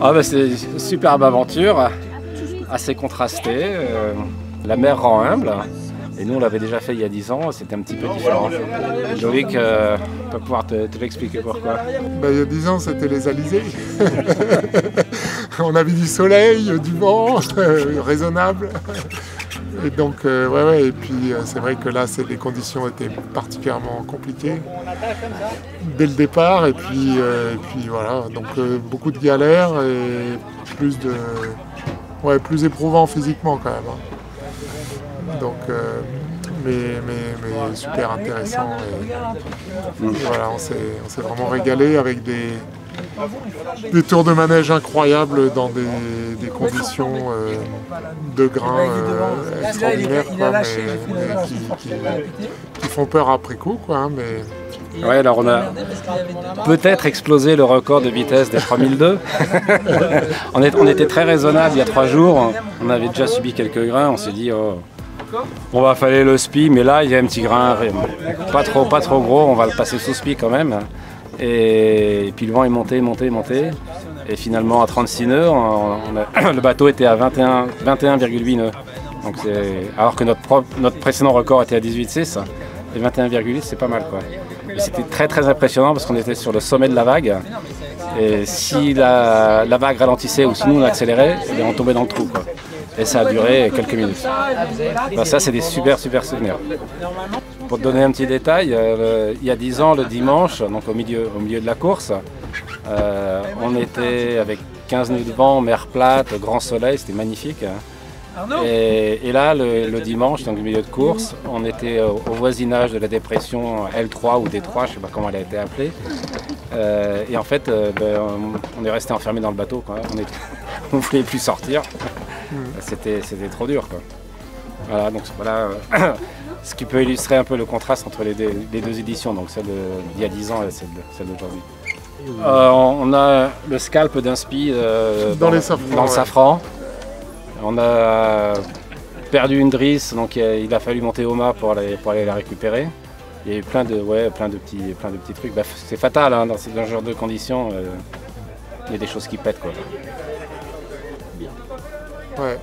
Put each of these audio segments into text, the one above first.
Ah bah, c'est une superbe aventure, assez contrastée. La mer rend humble. Et nous, on l'avait déjà fait il y a 10 ans, c'était un petit peu différent. Loïc peut pouvoir te l'expliquer pourquoi. Ben, il y a 10 ans, c'était les alizés. On avait du soleil, du vent, raisonnable. Et donc, et puis c'est vrai que là, les conditions étaient particulièrement compliquées dès le départ. Et puis voilà, donc beaucoup de galères et plus éprouvant physiquement quand même. Hein. Donc, mais super intéressant. Et voilà, on s'est vraiment régalé avec des tours de manège incroyables dans des conditions de grain extraordinaires, quoi, mais qui font peur après coup. Quoi, hein, mais... Ouais, alors on a peut-être explosé le record de vitesse des 3002. on était très raisonnable il y a 3 jours. On avait déjà subi quelques grains. On s'est dit, on va fallait le spi, mais là il y a un petit grain, pas trop gros. On va le passer sous spi quand même. Et puis le vent est monté. Et finalement à 36 nœuds, le bateau était à 21,8 nœuds. Donc alors que notre précédent record était à 18,6. Et 21,8 c'est pas mal quoi. Et c'était très impressionnant parce qu'on était sur le sommet de la vague. Et si la vague ralentissait ou si nous on accélérait, on tombait dans le trou quoi. Et ça a duré quelques minutes. Ben ça c'est des super souvenirs. Pour te donner un petit détail, il y a 10 ans le dimanche, donc au milieu de la course, on était avec 15 nœuds de vent, mer plate, grand soleil, c'était magnifique. Et là, le dimanche, donc au milieu de course, on était au voisinage de la dépression L3 ou D3, je ne sais pas comment elle a été appelée. Et en fait, on est resté enfermé dans le bateau, quoi. On ne voulait plus sortir. C'était trop dur, quoi. Voilà, donc voilà ce qui peut illustrer un peu le contraste entre les deux éditions, donc celle d'il y a 10 ans et celle d'aujourd'hui. On a le scalp d'un spi dans le safran. On a perdu une drisse, donc il a fallu monter au mât pour aller la récupérer. Il y a eu plein de petits trucs. Bah, c'est fatal hein, dans ce genre de conditions. Il y a des choses qui pètent quoi. Ouais.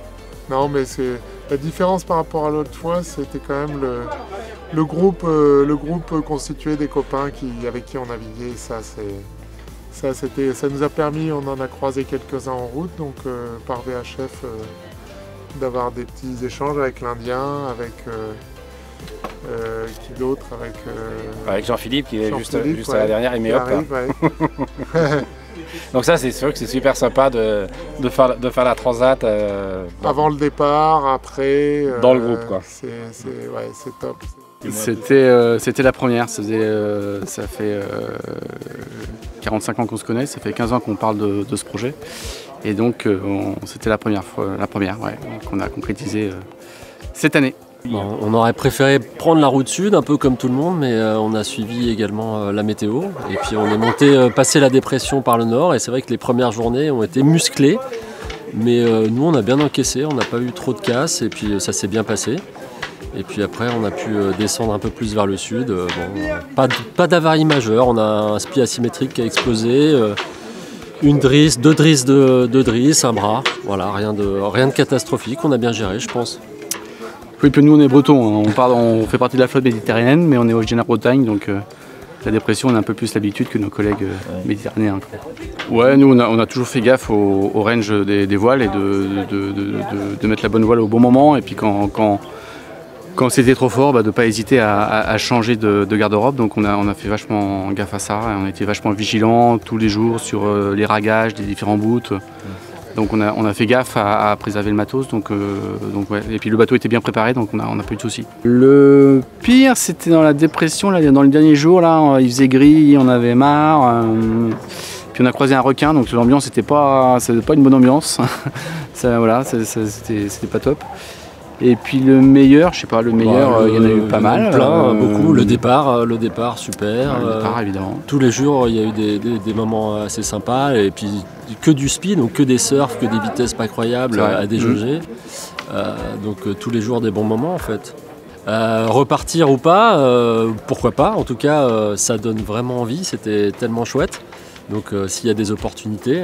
Non mais c'est la différence par rapport à l'autre fois, c'était quand même le groupe constitué des copains avec qui on naviguait. Ça nous a permis, on en a croisé quelques-uns en route, donc par VHF, d'avoir des petits échanges avec l'Indien, avec qui d'autre, avec Jean-Philippe qui est juste à la dernière, il met hop. Donc ça c'est sûr que c'est super sympa de faire la transat. Avant le départ, après. Dans le groupe quoi. C'est top. C'était la première, ça fait 45 ans qu'on se connaît, ça fait 15 ans qu'on parle de ce projet. Et donc c'était la première qu'on a concrétisé cette année. Bon, on aurait préféré prendre la route sud, un peu comme tout le monde, mais on a suivi également la météo. Et puis on est monté, passer la dépression par le nord, et c'est vrai que les premières journées ont été musclées. Mais nous on a bien encaissé, on n'a pas eu trop de casse, et puis ça s'est bien passé. Et puis après on a pu descendre un peu plus vers le sud. Pas d'avarie majeure, on a un spi asymétrique qui a explosé. Une drisse, deux drisses de drisse, un bras, voilà, rien de catastrophique, on a bien géré je pense. Oui, puis nous on est bretons, on fait partie de la flotte méditerranéenne, mais on est originaire Bretagne, donc la dépression on a un peu plus l'habitude que nos collègues méditerranéens. Ouais, nous on a toujours fait gaffe au range des voiles et de mettre la bonne voile au bon moment, et puis quand c'était trop fort, de ne pas hésiter à changer de garde-robe. Donc on a fait vachement gaffe à ça, et on était vachement vigilants tous les jours sur les ragages des différents bouts. Donc on a fait gaffe à préserver le matos, ouais. Et puis le bateau était bien préparé, donc on n'a pas eu de soucis. Le pire, c'était dans la dépression, là, dans les derniers jours, là, il faisait gris, on avait marre. Puis on a croisé un requin, donc l'ambiance c'était pas une bonne ambiance. C'était pas top. Et puis le meilleur, je sais pas, il y en a eu pas mal. Beaucoup. Le départ, super. Le départ, évidemment. Tous les jours, il y a eu des moments assez sympas. Et puis que du speed, donc que des surfs, que des vitesses pas croyables à déjauger. Donc tous les jours, des bons moments en fait. Repartir ou pas, pourquoi pas. En tout cas, ça donne vraiment envie. C'était tellement chouette. Donc s'il y a des opportunités,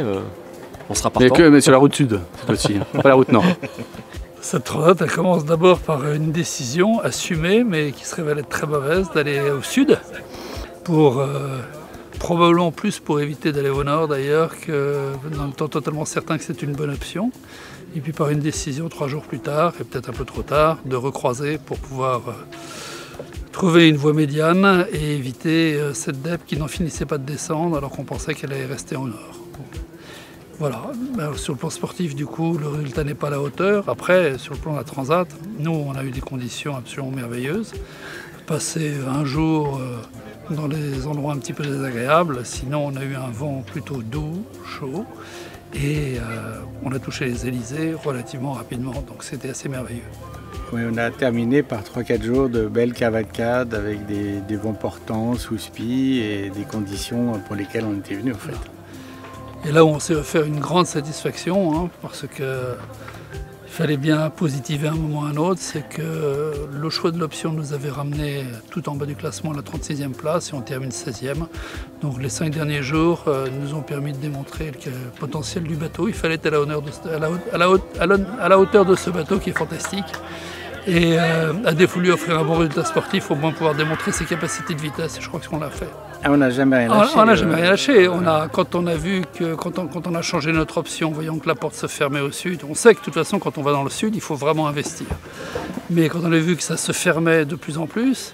on sera partant. Mais sur la route sud, cette fois-ci, pas la route nord. Cette transat, elle commence d'abord par une décision assumée, mais qui se révèle être très mauvaise, d'aller au sud, pour probablement plus pour éviter d'aller au nord d'ailleurs, que en étant totalement certain que c'est une bonne option. Et puis par une décision 3 jours plus tard, et peut-être un peu trop tard, de recroiser pour pouvoir trouver une voie médiane et éviter cette DEP qui n'en finissait pas de descendre alors qu'on pensait qu'elle allait rester au nord. Voilà, sur le plan sportif, du coup, le résultat n'est pas à la hauteur. Après, sur le plan de la transat, nous, on a eu des conditions absolument merveilleuses. Passer un jour dans des endroits un petit peu désagréables, sinon on a eu un vent plutôt doux, chaud, et on a touché les Élysées relativement rapidement, donc c'était assez merveilleux. Oui, on a terminé par 3-4 jours de belles cavalcades avec des vents portants, sous spi et des conditions pour lesquelles on était venu en fait. Et là où on s'est offert une grande satisfaction, hein, parce qu'il fallait bien positiver à un moment ou à un autre, c'est que le choix de l'option nous avait ramené tout en bas du classement à la 36e place et on termine 16e. Donc les 5 derniers jours nous ont permis de démontrer le potentiel du bateau. Il fallait être à la hauteur de ce bateau qui est fantastique. Et à défaut de lui offrir un bon résultat sportif, il faut au moins pouvoir démontrer ses capacités de vitesse. Et je crois qu'on l'a fait. Ah, on n'a jamais rien lâché. On n'a jamais rien lâché. Quand on a vu que quand on a changé notre option, voyant que la porte se fermait au sud, on sait que de toute façon, quand on va dans le sud, il faut vraiment investir. Mais quand on a vu que ça se fermait de plus en plus,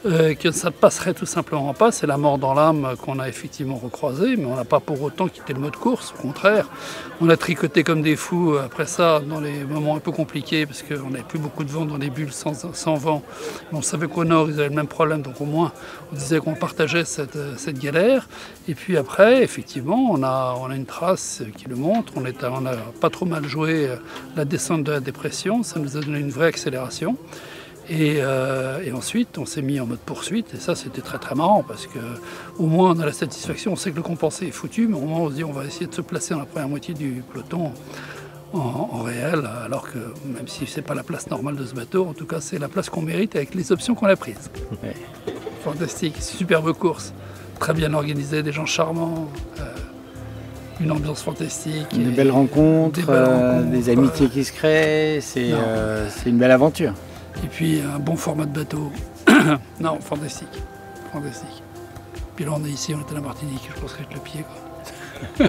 que ça ne passerait tout simplement pas, c'est la mort dans l'âme qu'on a effectivement recroisé, mais on n'a pas pour autant quitté le mode course, au contraire. On a tricoté comme des fous après ça, dans les moments un peu compliqués, parce qu'on n'avait plus beaucoup de vent dans les bulles sans vent. Mais on savait qu'au nord, ils avaient le même problème, donc au moins, on disait qu'on partageait cette galère. Et puis après, effectivement, on a une trace qui le montre. On a pas trop mal joué la descente de la dépression, ça nous a donné une vraie accélération. Et ensuite, on s'est mis en mode poursuite, et ça, c'était très très marrant, parce qu'au moins, on a la satisfaction, on sait que le compensé est foutu, mais au moins, on se dit, on va essayer de se placer dans la première moitié du peloton en réel, alors que même si c'est pas la place normale de ce bateau, en tout cas, c'est la place qu'on mérite avec les options qu'on a prises. Ouais. Fantastique, superbe course, très bien organisée, des gens charmants. Une ambiance fantastique. Des belles rencontres, des amitiés qui se créent, c'est une belle aventure. Et puis un bon format de bateau. Non, fantastique. Fantastique. Puis là on est ici, on est à la Martinique, je pense qu'avec le pied quoi.